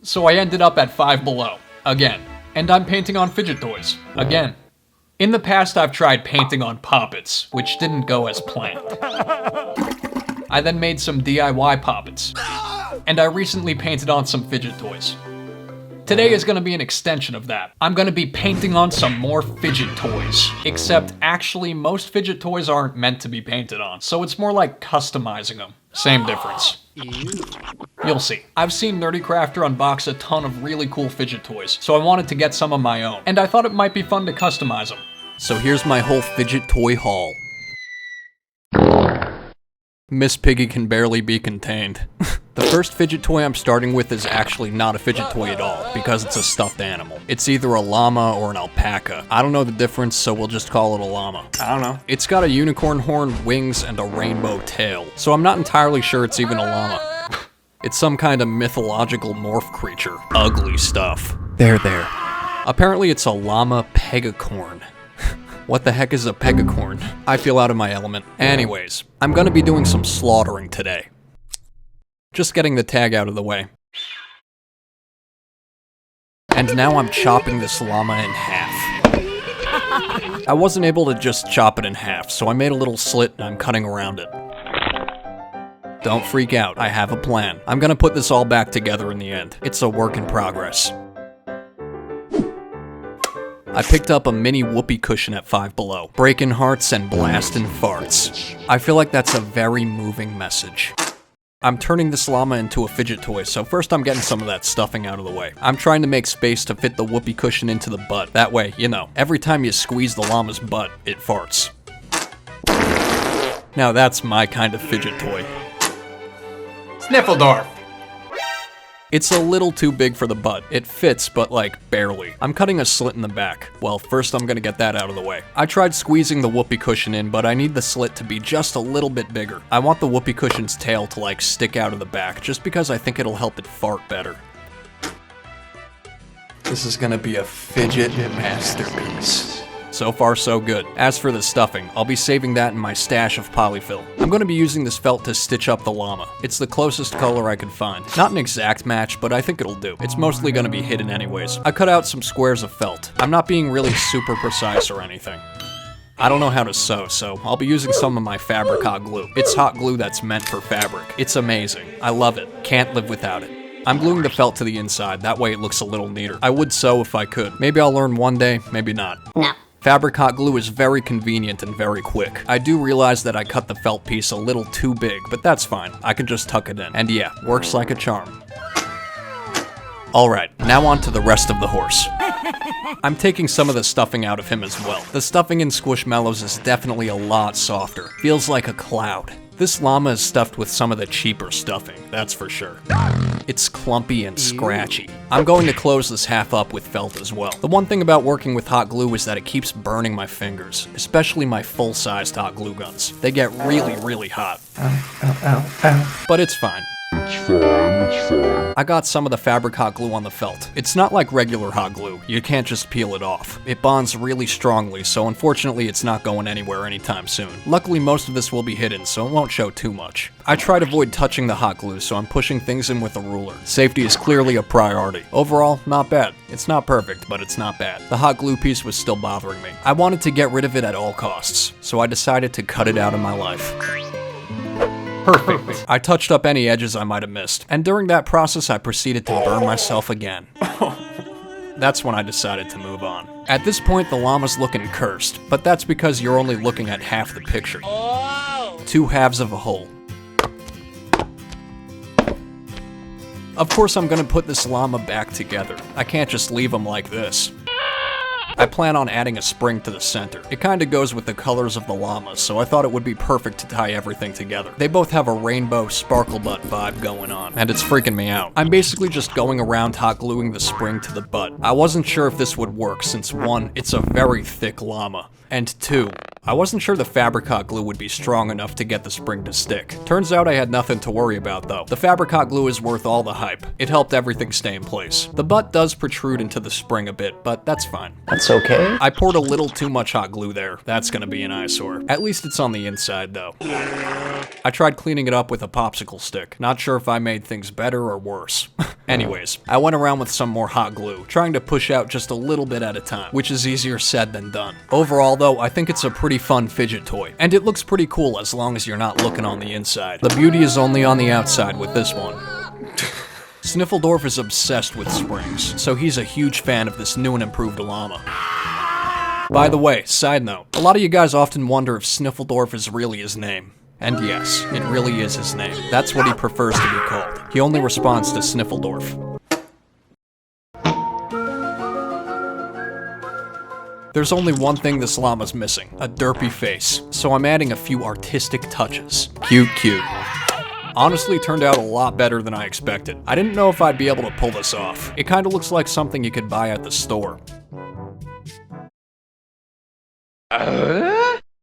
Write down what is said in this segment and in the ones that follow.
So I ended up at Five Below, again. And I'm painting on fidget toys, again. In the past, I've tried painting on poppets, which didn't go as planned. I then made some DIY poppets, and I recently painted on some fidget toys. Today is gonna be an extension of that. I'm gonna be painting on some more fidget toys. Except, actually, most fidget toys aren't meant to be painted on, so it's more like customizing them. Same difference. You'll see. I've seen Nerdy Crafter unbox a ton of really cool fidget toys, so I wanted to get some of my own, and I thought it might be fun to customize them. So here's my whole fidget toy haul. Miss Piggy can barely be contained. The first fidget toy I'm starting with is actually not a fidget toy at all, because it's a stuffed animal. It's either a llama or an alpaca. I don't know the difference, so we'll just call it a llama. I don't know. It's got a unicorn horn, wings, and a rainbow tail, so I'm not entirely sure it's even a llama. It's some kind of mythological morph creature. Ugly stuff. There. Apparently it's a llama pegacorn. What the heck is a pegacorn? I feel out of my element. Anyways, I'm gonna be doing some slaughtering today. Just getting the tag out of the way. And now I'm chopping this llama in half. I wasn't able to just chop it in half, so I made a little slit and I'm cutting around it. Don't freak out, I have a plan. I'm gonna put this all back together in the end. It's a work in progress. I picked up a mini whoopee cushion at Five Below. Breaking hearts and blasting farts. I feel like that's a very moving message. I'm turning this llama into a fidget toy, so first I'm getting some of that stuffing out of the way. I'm trying to make space to fit the whoopee cushion into the butt. That way, you know, every time you squeeze the llama's butt, it farts. Now that's my kind of fidget toy. Sniffledorf. It's a little too big for the butt. It fits, but like, barely. I'm cutting a slit in the back. Well, first I'm gonna get that out of the way. I tried squeezing the whoopee cushion in, but I need the slit to be just a little bit bigger. I want the whoopee cushion's tail to like stick out of the back, just because I think it'll help it fart better. This is gonna be a fidget masterpiece. So far, so good. As for the stuffing, I'll be saving that in my stash of polyfill. I'm going to be using this felt to stitch up the llama. It's the closest color I could find. Not an exact match, but I think it'll do. It's mostly going to be hidden anyways. I cut out some squares of felt. I'm not being really super precise or anything. I don't know how to sew, so I'll be using some of my fabric hot glue. It's hot glue that's meant for fabric. It's amazing. I love it. Can't live without it. I'm gluing the felt to the inside, that way it looks a little neater. I would sew if I could. Maybe I'll learn one day, maybe not. No. Fabric hot glue is very convenient and very quick. I do realize that I cut the felt piece a little too big, but that's fine. I can just tuck it in. And yeah, works like a charm. Alright, now on to the rest of the horse. I'm taking some of the stuffing out of him as well. The stuffing in Squishmallows is definitely a lot softer. Feels like a cloud. This llama is stuffed with some of the cheaper stuffing, that's for sure. It's clumpy and scratchy. I'm going to close this half up with felt as well. The one thing about working with hot glue is that it keeps burning my fingers, especially my full-sized hot glue guns. They get really hot. But it's fine. I got some of the fabric hot glue on the felt. It's not like regular hot glue. You can't just peel it off. It bonds really strongly, so unfortunately it's not going anywhere anytime soon. Luckily most of this will be hidden, so it won't show too much. I try to avoid touching the hot glue, so I'm pushing things in with a ruler. Safety is clearly a priority. Overall, not bad. It's not perfect, but it's not bad. The hot glue piece was still bothering me. I wanted to get rid of it at all costs, so I decided to cut it out of my life. Perfect. I touched up any edges I might have missed, and during that process I proceeded to burn myself again. That's when I decided to move on. At this point the llama's looking cursed, but that's because you're only looking at half the picture. Two halves of a whole. Of course I'm gonna put this llama back together. I can't just leave him like this. I plan on adding a spring to the center. It kinda goes with the colors of the llamas, so I thought it would be perfect to tie everything together. They both have a rainbow sparkle butt vibe going on, and it's freaking me out. I'm basically just going around hot gluing the spring to the butt. I wasn't sure if this would work since 1, it's a very thick llama, and 2, I wasn't sure the Fabri-Kot glue would be strong enough to get the spring to stick. Turns out I had nothing to worry about though. The Fabri-Kot glue is worth all the hype. It helped everything stay in place. The butt does protrude into the spring a bit, but that's fine. That's okay. I poured a little too much hot glue there. That's gonna be an eyesore. At least it's on the inside though. I tried cleaning it up with a popsicle stick. Not sure if I made things better or worse. Anyways, I went around with some more hot glue, trying to push out just a little bit at a time, which is easier said than done. Overall though, I think it's a pretty fun fidget toy, and it looks pretty cool as long as you're not looking on the inside. The beauty is only on the outside with this one. Sniffledorf is obsessed with springs, so he's a huge fan of this new and improved Llama. By the way, side note, a lot of you guys often wonder if Sniffledorf is really his name. And yes, it really is his name. That's what he prefers to be called. He only responds to Sniffledorf. There's only one thing this llama's missing, a derpy face, so I'm adding a few artistic touches. Cute, cute. Honestly, turned out a lot better than I expected. I didn't know if I'd be able to pull this off. It kinda looks like something you could buy at the store.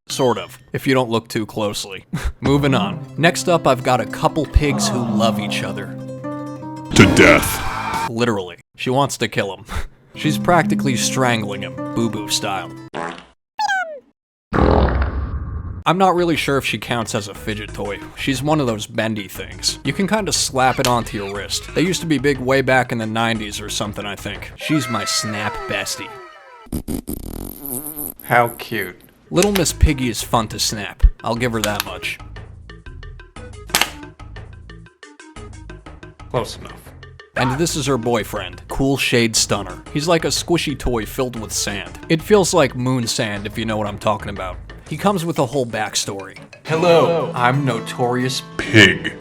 Sort of, if you don't look too closely. Moving on. Next up, I've got a couple pigs who love each other. To death. Literally. She wants to kill him. She's practically strangling him, boo-boo style. I'm not really sure if she counts as a fidget toy. She's one of those bendy things. You can kind of slap it onto your wrist. They used to be big way back in the 90s or something, I think. She's my snap bestie. How cute. Little Miss Piggy is fun to snap. I'll give her that much. Close enough. And this is her boyfriend, Cool Shade Stunner. He's like a squishy toy filled with sand. It feels like moon sand if you know what I'm talking about. He comes with a whole backstory. Hello, I'm Notorious Pig.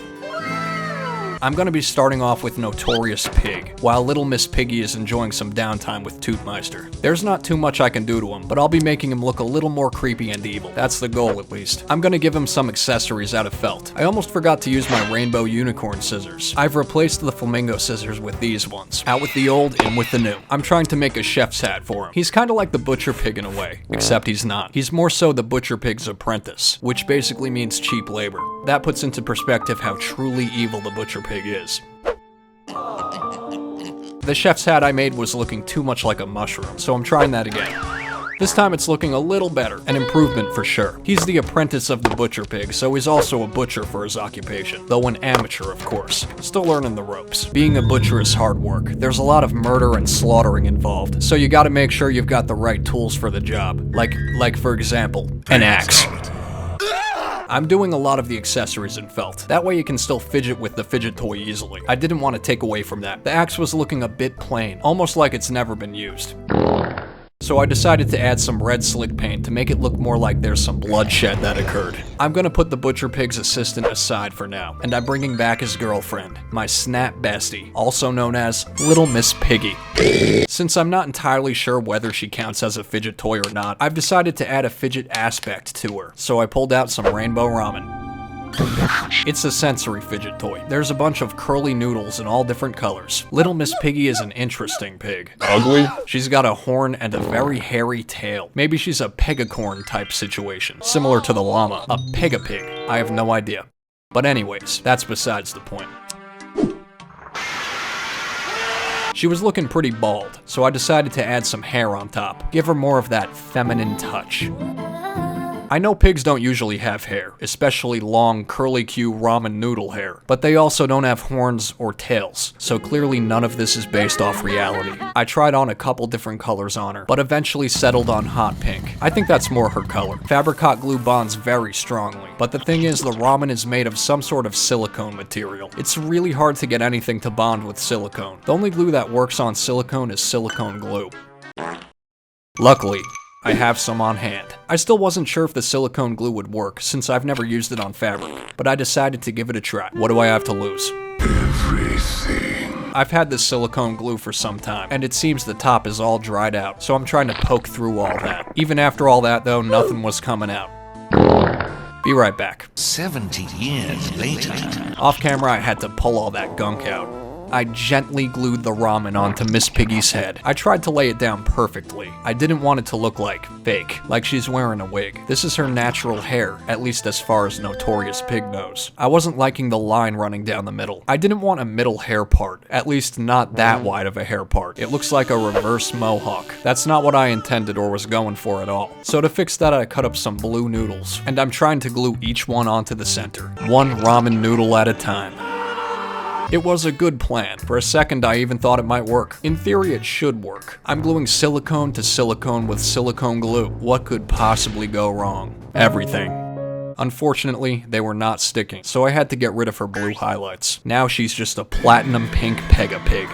I'm gonna be starting off with Notorious Pig, while Little Miss Piggy is enjoying some downtime with Tootmeister. There's not too much I can do to him, but I'll be making him look a little more creepy and evil. That's the goal, at least. I'm gonna give him some accessories out of felt. I almost forgot to use my rainbow unicorn scissors. I've replaced the flamingo scissors with these ones. Out with the old, in with the new. I'm trying to make a chef's hat for him. He's kinda like the Butcher Pig in a way, except he's not. He's more so the Butcher Pig's apprentice, which basically means cheap labor. That puts into perspective how truly evil the Butcher Pig is. The chef's hat I made was looking too much like a mushroom, so I'm trying that again. This time it's looking a little better, an improvement for sure. He's the apprentice of the Butcher Pig, so he's also a butcher for his occupation, though an amateur of course. Still learning the ropes. Being a butcher is hard work. There's a lot of murder and slaughtering involved, so you gotta make sure you've got the right tools for the job. Like for example, an axe. I'm doing a lot of the accessories in felt. That way you can still fidget with the fidget toy easily. I didn't want to take away from that. The axe was looking a bit plain, almost like it's never been used. So I decided to add some red slick paint to make it look more like there's some bloodshed that occurred. I'm gonna put the Butcher Pig's assistant aside for now, and I'm bringing back his girlfriend, my snap bestie, also known as Little Miss Piggy. Since I'm not entirely sure whether she counts as a fidget toy or not, I've decided to add a fidget aspect to her, so I pulled out some rainbow ramen. It's a sensory fidget toy. There's a bunch of curly noodles in all different colors. Little Miss Piggy is an interesting pig. Ugly? She's got a horn and a very hairy tail. Maybe she's a pegacorn type situation, similar to the llama. A pegapig. I have no idea. But anyways, that's besides the point. She was looking pretty bald, so I decided to add some hair on top. Give her more of that feminine touch. I know pigs don't usually have hair, especially long, curly-Q ramen noodle hair, but they also don't have horns or tails, so clearly none of this is based off reality. I tried on a couple different colors on her, but eventually settled on hot pink. I think that's more her color. Fabri-Kot glue bonds very strongly, but the thing is the ramen is made of some sort of silicone material. It's really hard to get anything to bond with silicone. The only glue that works on silicone is silicone glue. Luckily, I have some on hand. I still wasn't sure if the silicone glue would work, since I've never used it on fabric, but I decided to give it a try. What do I have to lose? Everything. I've had this silicone glue for some time, and it seems the top is all dried out, so I'm trying to poke through all that. Even after all that though, nothing was coming out. Be right back. 70 years later. Off camera, I had to pull all that gunk out. I gently glued the ramen onto Miss Piggy's head. I tried to lay it down perfectly. I didn't want it to look like fake, like she's wearing a wig. This is her natural hair, at least as far as Notorious Pig knows. I wasn't liking the line running down the middle. I didn't want a middle hair part, at least not that wide of a hair part. It looks like a reverse mohawk. That's not what I intended or was going for at all. So to fix that, I cut up some blue noodles, and I'm trying to glue each one onto the center, one ramen noodle at a time. It was a good plan. For a second, I even thought it might work. In theory, it should work. I'm gluing silicone to silicone with silicone glue. What could possibly go wrong? Everything. Unfortunately, they were not sticking, so I had to get rid of her blue highlights. Now she's just a platinum pink Pig.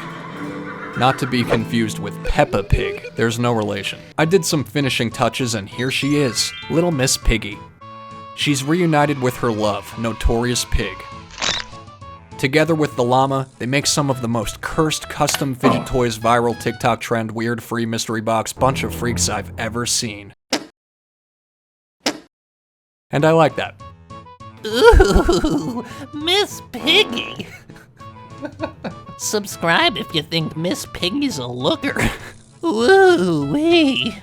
Not to be confused with Peppa Pig. There's no relation. I did some finishing touches, and here she is, little Miss Piggy. She's reunited with her love, Notorious Pig. Together with the llama, they make some of the most cursed custom fidget toys viral TikTok trend weird free mystery box bunch of freaks I've ever seen. And I like that. Ooh, Miss Piggy. Subscribe if you think Miss Piggy's a looker. Woo-wee.